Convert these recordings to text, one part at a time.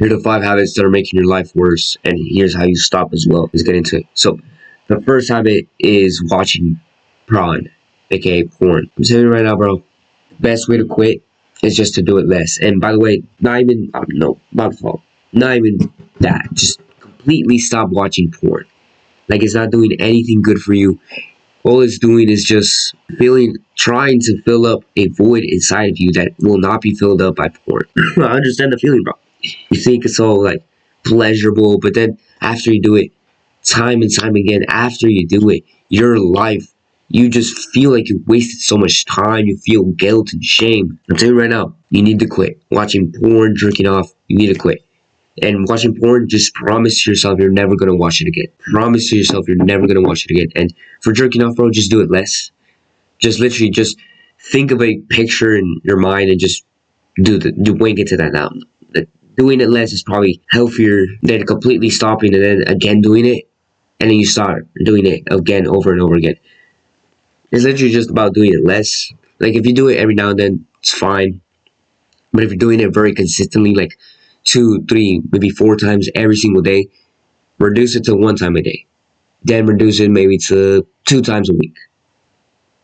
Here are the 5 habits that are making your life worse, and here's how you stop as well. Let's get into it. So, the first habit is watching prawn, aka porn. I'm telling you right now, bro. The best way to quit is just to do it less. And by the way, not even no, my fault. Not even that. Just completely stop watching porn. Like it's not doing anything good for you. All it's doing is just trying to fill up a void inside of you that will not be filled up by porn. I understand the feeling, bro. You think it's all like pleasurable, but then after you do it, time and time again, after you do it, your life, you just feel like you wasted so much time. You feel guilt and shame. I'm telling you right now, you need to quit. Watching porn, jerking off, you need to quit. And watching porn, just promise to yourself you're never gonna watch it again. Promise to yourself you're never gonna watch it again. And for jerking off, bro, just do it less. Just literally, just think of a picture in your mind and just wink it to that now. Doing it less is probably healthier than completely stopping and then again doing it, and then you start doing it again over and over again. It's literally just about doing it less. Like if you do it every now and then, it's fine. But if you're doing it very consistently, like 2, 3, maybe 4 times every single day, reduce it to 1 time a day. Then reduce it maybe to 2 times a week.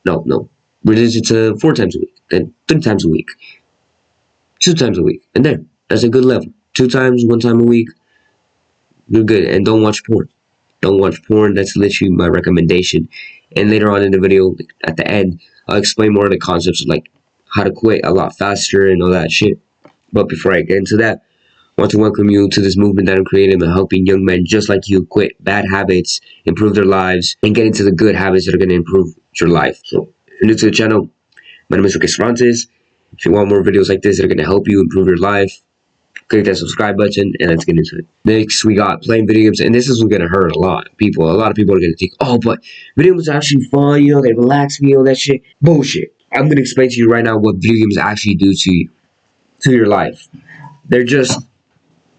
No. Reduce it to 4 times a week. Then 3 times a week. 2 times a week. And there. That's a good level. 2 times, 1 time a week. You're good. And don't watch porn. Don't watch porn. That's literally my recommendation. And later on in the video, at the end, I'll explain more of the concepts of like how to quit a lot faster and all that shit. But before I get into that, I want to welcome you to this movement that I'm creating of helping young men just like you quit bad habits, improve their lives, and get into the good habits that are going to improve your life. So, if you're new to the channel, my name is Lucas Francis. If you want more videos like this that are going to help you improve your life, click that subscribe button and let's get into it. Next, we got playing video games, and this is going to hurt a lot of people. A lot of people are going to think, oh, but video games are actually fun, you know, they relax me, all that shit. Bullshit. I'm going to explain to you right now what video games actually do to you, to your life. They're just,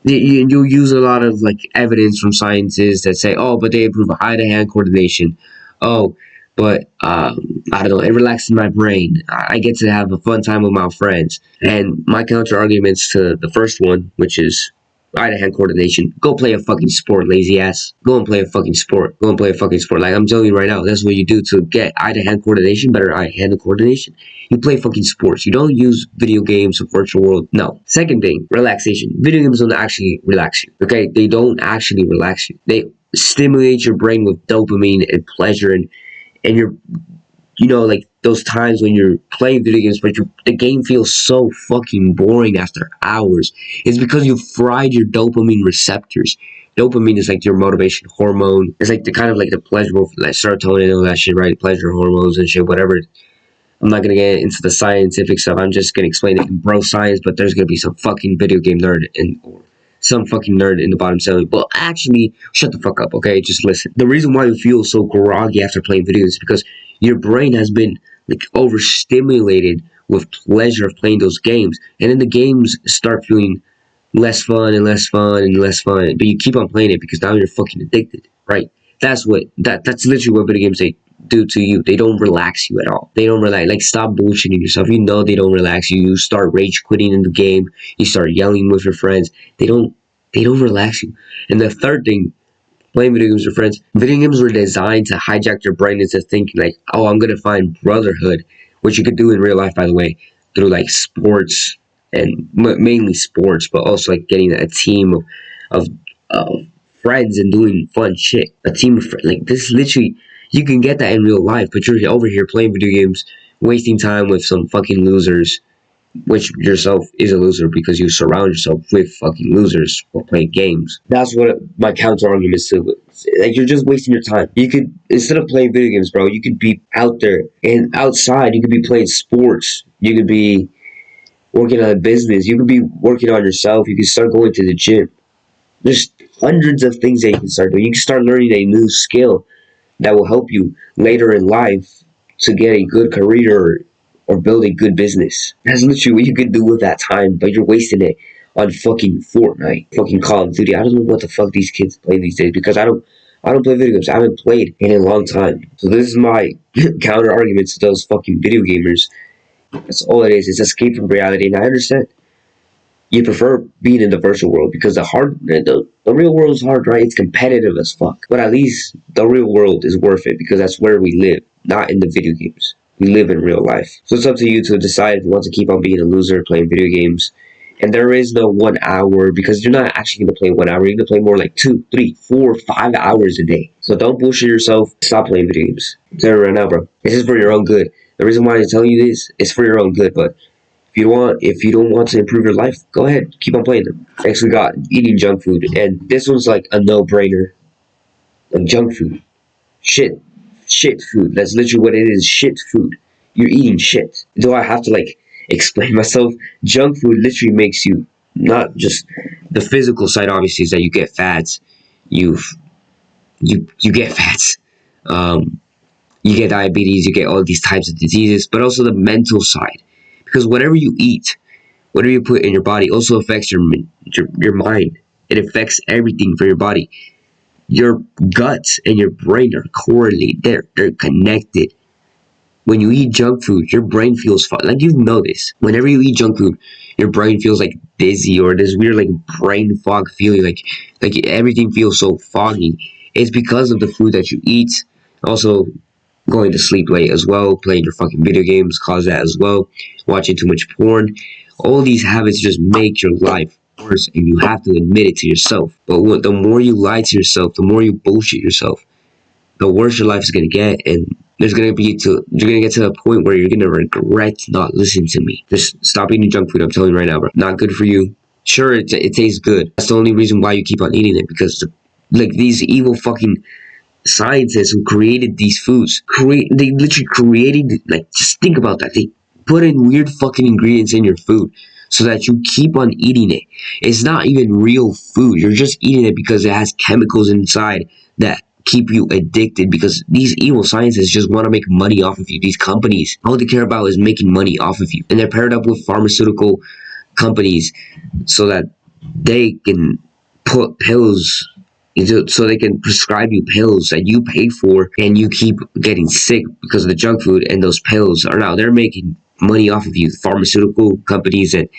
you'll use a lot of like evidence from scientists that say, oh, but they improve eye-to-hand coordination. Oh, but I don't know, it relaxes my brain. I get to have a fun time with my friends. And my counter arguments to the first one, which is eye-to-hand coordination, go play a fucking sport, lazy ass. Go and play a fucking sport. Go and play a fucking sport. Like I'm telling you right now, that's what you do to get eye-to-hand coordination, better eye-hand coordination. You play fucking sports. You don't use video games or virtual world. No. Second thing, relaxation. Video games don't actually relax you. Okay? They don't actually relax you. They stimulate your brain with dopamine and pleasure and you're, you know, like those times when you're playing video games, but the game feels so fucking boring after hours. It's because you fried your dopamine receptors. Dopamine is like your motivation hormone. It's like the kind of like the pleasurable, like serotonin and all that shit, right? Pleasure hormones and shit, whatever. I'm not gonna get into the scientific stuff. I'm just gonna explain it in bro science, but there's gonna be some fucking video game nerd or some fucking nerd in the bottom seven. But actually, shut the fuck up, okay? Just listen. The reason why you feel so groggy after playing video games is because your brain has been like overstimulated with pleasure of playing those games, and then the games start feeling less fun and less fun and less fun. But you keep on playing it because now you're fucking addicted, right? That's literally what video games do to you. They don't relax you at all. They don't relax. Like, stop bullshitting yourself. You know they don't relax you. You start rage quitting in the game. You start yelling with your friends. They don't relax you. And the third thing, playing video games with friends. Video games were designed to hijack your brain into thinking like, oh, I'm gonna find brotherhood, which you could do in real life, by the way, through like sports and mainly sports, but also like getting a team of friends and doing fun shit. A team of friends. Like, this literally, you can get that in real life, but you're over here playing video games, wasting time with some fucking losers, which yourself is a loser because you surround yourself with fucking losers while playing games. That's what my counter argument is to. Like, you're just wasting your time. You could, instead of playing video games, bro, you could be out there and outside. You could be playing sports. You could be working on a business. You could be working on yourself. You could start going to the gym. There's hundreds of things that you can start doing. You can start learning a new skill that will help you later in life to get a good career or build a good business. That's literally what you could do with that time, but you're wasting it on fucking Fortnite, fucking Call of Duty. I don't know what the fuck these kids play these days because I don't play video games. I haven't played in a long time. So this is my counter argument to those fucking video gamers. That's all it is. It's escape from reality, and I understand. You prefer being in the virtual world because the real world is hard, right? It's competitive as fuck. But at least the real world is worth it because that's where we live, not in the video games. We live in real life. So it's up to you to decide if you want to keep on being a loser playing video games. And there is no 1 hour because you're not actually going to play 1 hour. You're going to play more like 2, 3, 4, 5 hours a day. So don't bullshit yourself. Stop playing video games. I'm telling you right now, bro. This is for your own good. The reason why I'm telling you this is for your own good, but if you don't want to improve your life, go ahead, keep on playing them. Next we got eating junk food, and this one's like a no-brainer. Like junk food, shit, shit food. That's literally what it is. Shit food. You're eating shit. Do I have to like explain myself? Junk food literally makes you not just the physical side. Obviously, is that you get fats. You you get fats. Um, you get diabetes. You get all these types of diseases, but also the mental side, because whatever you eat, whatever you put in your body also affects your mind. It affects everything for your body. Your guts and your brain are correlated. They're connected. When you eat junk food, your brain feels like you know this. Whenever you eat junk food, your brain feels like dizzy or this weird like brain fog feeling. Like everything feels so foggy. It's because of the food that you eat. Also, going to sleep late as well, playing your fucking video games cause that as well, watching too much porn. All these habits just make your life worse, and you have to admit it to yourself. But the more you lie to yourself, the more you bullshit yourself, the worse your life is gonna get, and you're gonna get to a point where you're gonna regret not listening to me. Just stop eating junk food. I'm telling you right now, bro. Not good for you. Sure, it tastes good. That's the only reason why you keep on eating it, because like these evil fucking scientists who created these foods they literally created, like, just think about that, they put in weird fucking ingredients in your food so that you keep on eating it. It's not even real food, you're just eating it because it has chemicals inside that keep you addicted, because these evil scientists just want to make money off of you. These companies, all they care about is making money off of you, and they're paired up with pharmaceutical companies so that they can put pills, so they can prescribe you pills that you pay for, and you keep getting sick because of the junk food, and those pills are now they're making money off of you, pharmaceutical companies and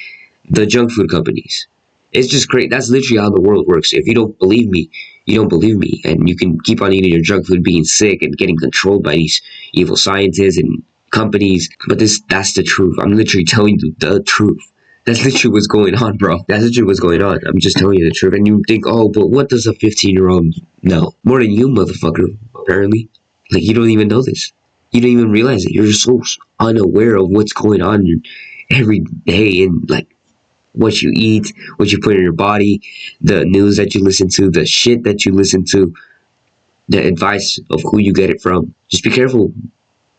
the junk food companies. It's just great. That's literally how the world works. If you don't believe me, you don't believe me, and you can keep on eating your junk food, being sick and getting controlled by these evil scientists and companies. But that's the truth. I'm literally telling you the truth. That's literally what's going on, bro. That's literally what's going on. I'm just telling you the truth. And you think, oh, but what does a 15-year-old know? More than you, motherfucker, apparently. Like, you don't even know this. You don't even realize it. You're just so unaware of what's going on every day, and, like, what you eat, what you put in your body, the news that you listen to, the shit that you listen to, the advice of who you get it from. Just be careful.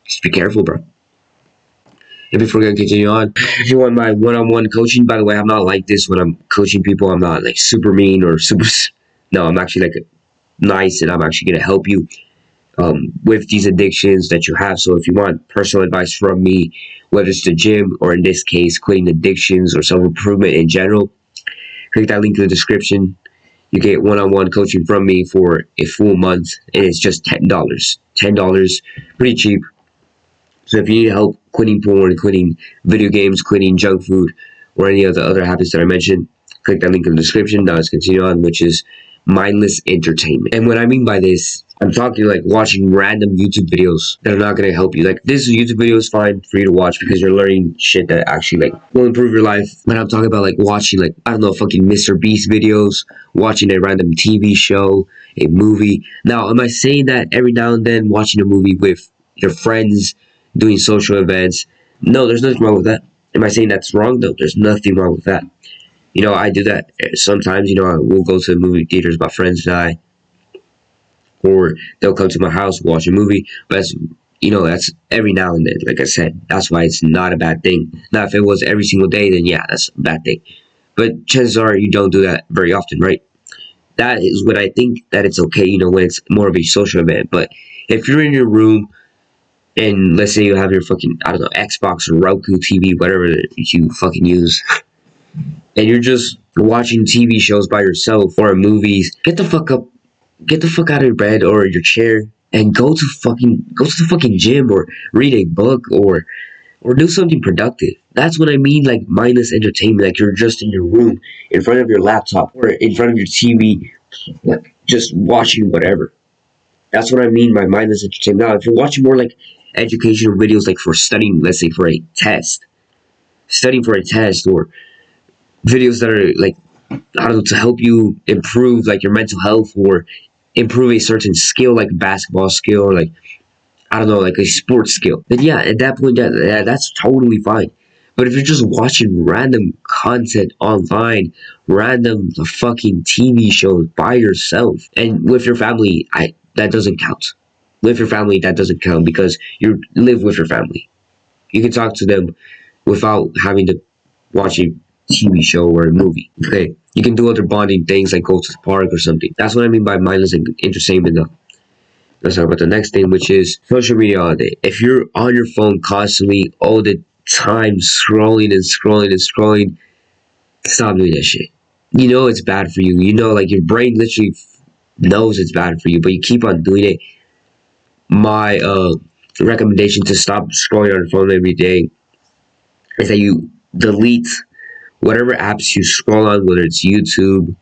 Just be careful, bro. And before we continue on, if you want my one-on-one coaching, by the way, I'm not like this when I'm coaching people. I'm not like super mean or super. No, I'm actually like nice, and I'm actually gonna help you with these addictions that you have. So if you want personal advice from me, whether it's the gym or in this case quitting addictions or self-improvement in general, click that link in the description. You get one-on-one coaching from me for a full month, and it's just $10. $10, pretty cheap. So if you need help quitting porn, quitting video games, quitting junk food, or any of the other habits that I mentioned, click that link in the description. Now let's continue on, which is mindless entertainment. And what I mean by this, I'm talking like watching random YouTube videos that are not going to help you. Like, this YouTube video is fine for you to watch because you're learning shit that actually like will improve your life. But I'm talking about like watching, like, I don't know, fucking Mr. Beast videos, watching a random TV show, a movie. Now, am I saying that every now and then watching a movie with your friends, doing social events? No, there's nothing wrong with that. Am I saying that's wrong? No, there's nothing wrong with that. You know, I do that sometimes. You know, we'll go to the movie theaters, my friends and I, or they'll come to my house, watch a movie. But that's, you know, that's every now and then. Like I said, that's why it's not a bad thing. Now, if it was every single day, then yeah, that's a bad thing. But chances are you don't do that very often, right? That is what I think that it's okay, you know, when it's more of a social event. But if you're in your room, and let's say you have your fucking, I don't know, Xbox or Roku TV, whatever you fucking use, and you're just watching TV shows by yourself or movies, get the fuck up, get the fuck out of your bed or your chair, and go to the fucking gym, or read a book, or or do something productive. That's what I mean, like mindless entertainment. Like you're just in your room, in front of your laptop, or in front of your TV, like just watching whatever. That's what I mean by mindless entertainment. Now, if you're watching more like educational videos, like for studying, let's say for a test, studying for a test, or videos that are like, I don't know, to help you improve like your mental health or improve a certain skill, like basketball skill, or like, I don't know, like a sports skill, then yeah, at that point, that's totally fine. But if you're just watching random content online, random fucking TV shows by yourself and with your family, that doesn't count. With your family, that doesn't count because you live with your family. You can talk to them without having to watch a TV show or a movie. Okay, you can do other bonding things like go to the park or something. That's what I mean by mindless entertainment. Let's talk about the next thing, which is social media all day. If you're on your phone constantly all the time, scrolling and scrolling and scrolling, stop doing that shit. You know it's bad for you. You know, like your brain literally knows it's bad for you, but you keep on doing it. My recommendation to stop scrolling on your phone every day is that you delete whatever apps you scroll on, whether it's YouTube,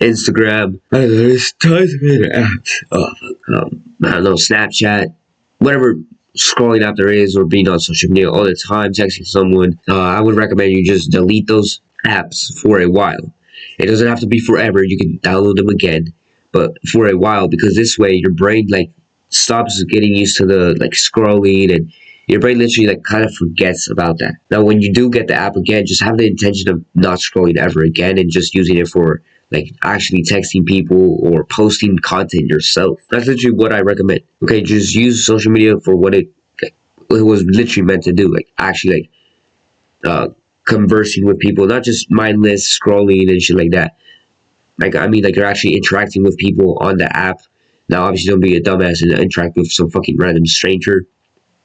Instagram. There's tons of other apps. I don't know, Snapchat, whatever scrolling app there is, or being on social media all the time, texting someone. I would recommend you just delete those apps for a while. It doesn't have to be forever. You can download them again, but for a while, because this way your brain like stops getting used to the like scrolling, and your brain literally like kind of forgets about that. Now, when you do get the app again, just have the intention of not scrolling ever again and just using it for like actually texting people or posting content yourself. That's literally what I recommend. Okay, just use social media for what it was literally meant to do. Like actually conversing with people, not just mindless scrolling and shit like that. Like I mean, like you're actually interacting with people on the app. Now, obviously, don't be a dumbass and interact with some fucking random stranger.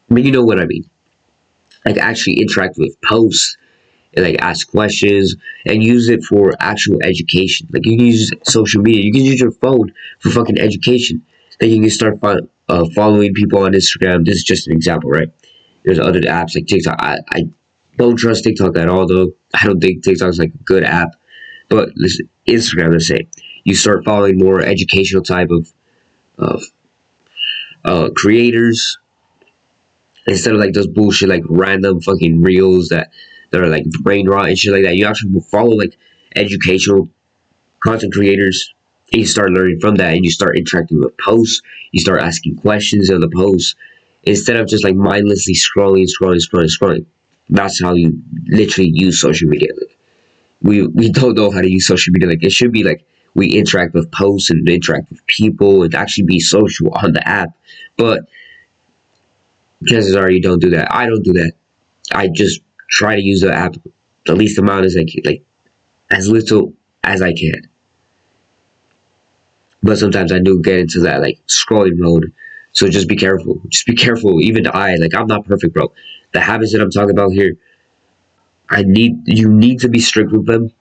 But you know what I mean. Like actually interact with posts and like ask questions and use it for actual education. Like you can use social media. You can use your phone for fucking education. Then you can start following people on Instagram. This is just an example, right? There's other apps like TikTok. I don't trust TikTok at all, though. I don't think TikTok's like a good app. But listen, Instagram, let's say you start following more educational type of creators instead of like those bullshit like random fucking reels that are like brain rot and shit like that. You actually follow like educational content creators and you start learning from that and you start interacting with posts. You start asking questions on the posts instead of just like mindlessly scrolling. That's how you literally use social media. Like, we don't know how to use social media. Like it should be like we interact with posts and interact with people and actually be social on the app. But chances are you don't do that. I don't do that. I just try to use the app the least amount as like as little as I can. But sometimes I do get into that like scrolling mode. So just be careful. Just be careful. Even I'm not perfect, bro. The habits that I'm talking about here, you need to be strict with them.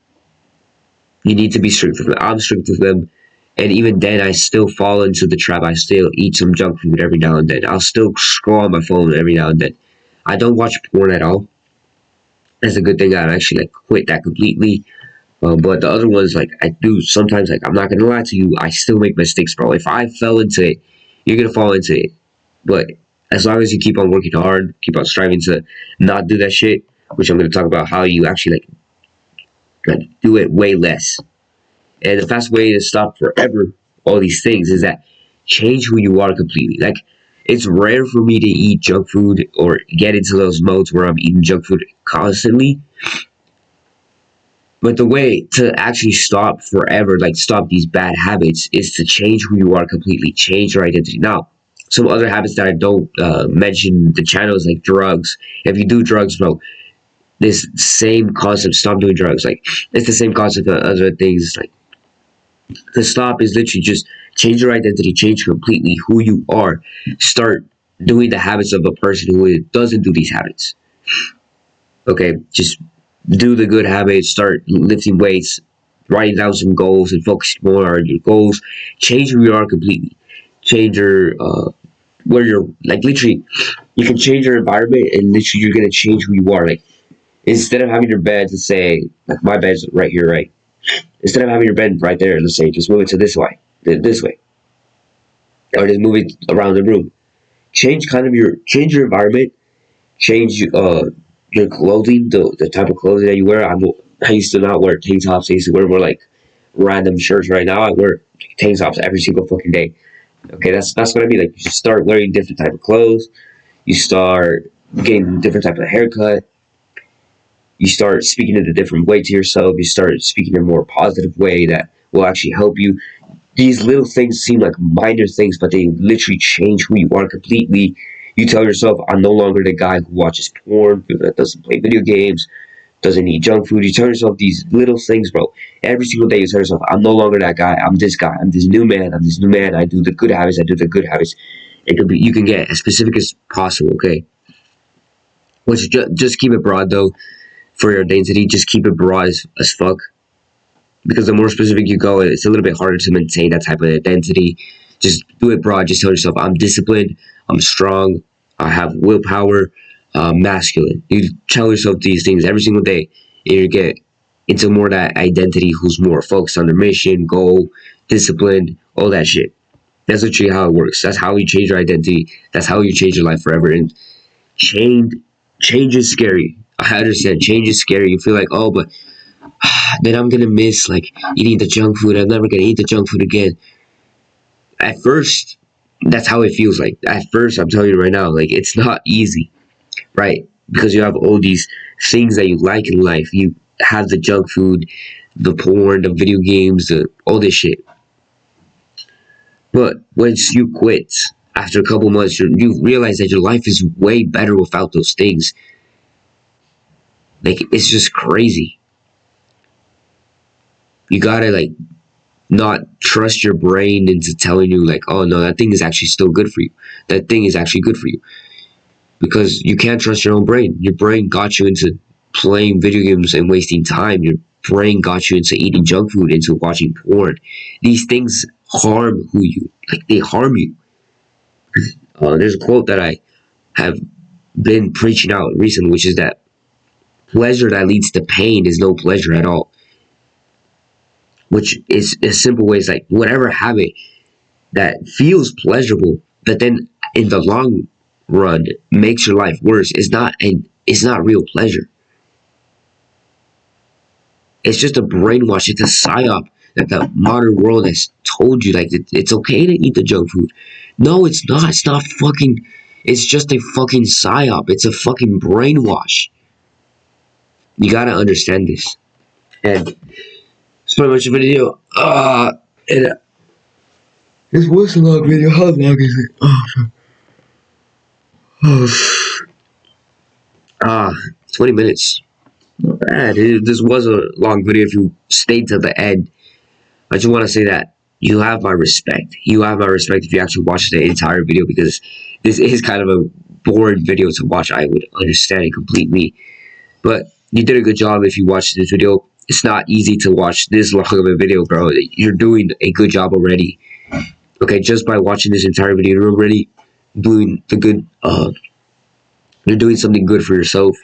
You need to be strict with them. I'm strict with them. And even then, I still fall into the trap. I still eat some junk food every now and then. I'll still scroll on my phone every now and then. I don't watch porn at all. That's a good thing. I actually like quit that completely. But the other ones, like I do sometimes. Like I'm not gonna lie to you, I still make mistakes, bro. If I fell into it, you're gonna fall into it. But as long as you keep on working hard, keep on striving to not do that shit, which I'm gonna talk about how you actually like do it way less. And the fast way to stop forever all these things is that change who you are completely. Like it's rare for me to eat junk food or get into those modes where I'm eating junk food constantly. But the way to actually stop forever, like stop these bad habits, is to change who you are completely, change your identity. Now, some other habits that I don't mention the channel is like drugs. If you do drugs, bro, this same concept, stop doing drugs. Like it's the same concept of other things. Like the stop is literally just change your identity, change completely who you are. Start doing the habits of a person who doesn't do these habits. Okay, just do the good habits, start lifting weights, writing down some goals and focusing more on your goals. Change who you are completely. Change your where you're like literally, you can change your environment and literally you're gonna change who you are. Like instead of having your bed to say like my bed's right here, right? Instead of having your bed right there, let's say just move it to this way, or just move it around the room. Change your environment, change your clothing, the type of clothing that you wear. I used to not wear tank tops. I used to wear more like random shirts. Right now, I wear tank tops every single fucking day. Okay, that's what I mean. Like you start wearing different type of clothes. You start getting different type of haircut. You start speaking in a different way to yourself. You start speaking in a more positive way that will actually help you. These little things seem like minor things, but they literally change who you are completely. You tell yourself, I'm no longer the guy who watches porn, that doesn't play video games, doesn't eat junk food. You tell yourself these little things, bro. Every single day you tell yourself, I'm no longer that guy. I'm this guy. I'm this new man. I'm this new man. I do the good habits. I do the good habits. It could be, you can get as specific as possible, okay? Which just keep it broad though for your identity. Just keep it broad as fuck. Because the more specific you go, it's a little bit harder to maintain that type of identity. Just do it broad. Just tell yourself, I'm disciplined, I'm strong, I have willpower, masculine. You tell yourself these things every single day, and you get into more that identity who's more focused on the mission, goal, disciplined, all that shit. That's literally how it works. That's how you change your identity. That's how you change your life forever. And change, change is scary. I understand. Change is scary. You feel like, oh, but then I'm gonna miss like eating the junk food. I'm never gonna eat the junk food again. At first, that's how it feels like. At first, I'm telling you right now, like it's not easy, right? Because you have all these things that you like in life. You have the junk food, the porn, the video games, all this shit. But once you quit, after a couple months, you realize that your life is way better without those things. Like it's just crazy. You gotta like not trust your brain into telling you like, oh no, that thing is actually still good for you. That thing is actually good for you. Because you can't trust your own brain. Your brain got you into playing video games and wasting time. Your brain got you into eating junk food, into watching porn. These things harm who you like. They harm you. There's a quote that I have been preaching out recently, which is that pleasure that leads to pain is no pleasure at all. Which is a simple way. It's like whatever habit that feels pleasurable, but then in the long run makes your life worse, it's not real pleasure. It's just a brainwash. It's a psyop that the modern world has told you like it's okay to eat the junk food. No, it's not. It's not fucking. It's just a fucking psyop. It's a fucking brainwash. You gotta understand this. And it's pretty much a video. And this was a long video. How long is it? Oh, 20 minutes. Not bad. This was a long video if you stayed to the end. I just want to say that you have my respect. You have my respect if you actually watch the entire video, because this is kind of a boring video to watch. I would understand it completely. But you did a good job if you watched this video. It's not easy to watch this long of a video, bro. You're doing a good job already. Okay, just by watching this entire video, you're already doing the good. You're doing something good for yourself.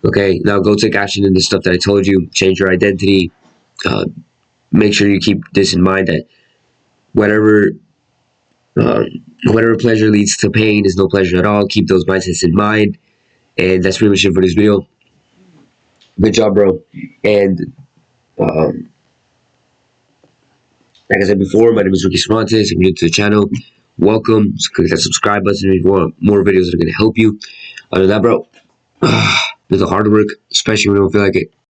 Okay, now go take action in the stuff that I told you. Change your identity. Make sure you keep this in mind that whatever whatever pleasure leads to pain is no pleasure at all. Keep those mindsets in mind. And that's pretty much it for this video. Good job, bro. And like I said before, my name is Ricky Cervantes. If you're new to the channel, welcome. Just click that subscribe button if you want more videos that are going to help you. Other than that, bro, do the hard work, especially when you don't feel like it.